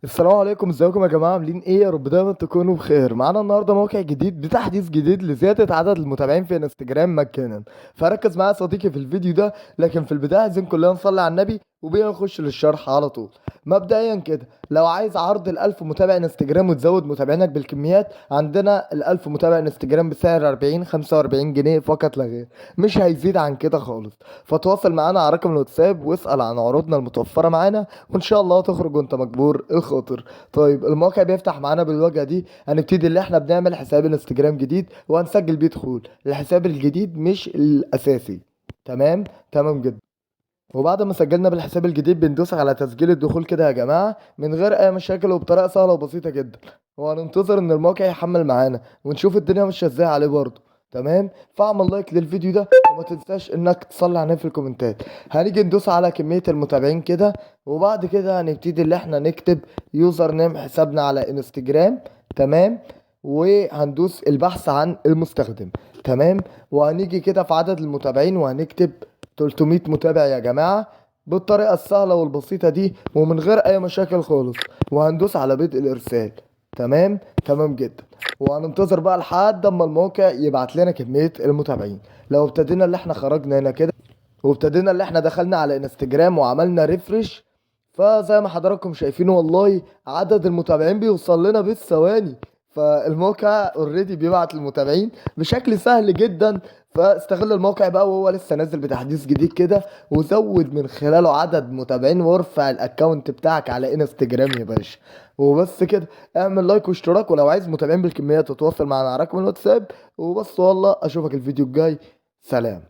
السلام عليكم، ازيكم يا جماعه؟ عاملين ايه؟ يا رب دايما تكونوا بخير. معانا النهارده موقع جديد بتحديث جديد لزياده عدد المتابعين في انستجرام مجانا. فركز معايا يا صديقي في الفيديو ده، لكن في البدايه عايزين كلنا نصلي على النبي وبينا نخش للشرح على طول. مبدئيا كده، لو عايز عرض ال1000 متابع انستجرام وتزود متابعينك بالكميات، عندنا ال1000 متابع انستجرام بسعر 45 فقط لا غير. مش هيزيد عن كده خالص. فتواصل معانا على رقم الواتساب واسال عن عروضنا المتوفره معانا، وان شاء الله تخرج وانت مجبور الخاطر. طيب الموقع بيفتح معانا بالواجهه دي. هنبتدي اللي احنا بنعمل حساب انستجرام جديد وهنسجل بيه دخول الحساب الجديد مش الاساسي. تمام. تمام جدا. وبعد ما سجلنا بالحساب الجديد بندوس على تسجيل الدخول كده يا جماعه، من غير اي مشاكل وبطريقه سهله وبسيطه جدا. وهننتظر ان الموقع يحمل معانا ونشوف الدنيا ماشيه ازاي عليه برضه. تمام. فاعمل لايك للفيديو ده وما تنساش انك تصلي عليه في الكومنتات. هنيجي ندوس على كميه المتابعين كده، وبعد كده هنبتدي اللي احنا نكتب يوزر نيم حسابنا على انستجرام. تمام. وهندوس البحث عن المستخدم. تمام. وهنيجي كده في عدد المتابعين وهنكتب 300 متابع يا جماعة، بالطريقة السهلة والبسيطة دي ومن غير أي مشاكل خالص. وهندوس على بدء الإرسال. تمام. تمام جدا. وهننتظر بقى لحد اما الموقع يبعت لنا كمية المتابعين. لو ابتدينا اللي احنا خرجنا هنا كده وابتدينا اللي احنا دخلنا على انستجرام وعملنا ريفرش، فزي ما حضراتكم شايفين والله عدد المتابعين بيوصل لنا بالثواني. فالموقع اوريدي بيبعت المتابعين بشكل سهل جدا. فاستغل الموقع بقى وهو لسه نازل بتحديث جديد كده، وزود من خلاله عدد متابعين وارفع الاكونت بتاعك على انستجرام يا باشا. وبس كده. اعمل لايك واشتراك، ولو عايز متابعين بالكميات تتواصل معنا على رقم الواتساب. وبس والله اشوفك الفيديو الجاي. سلام.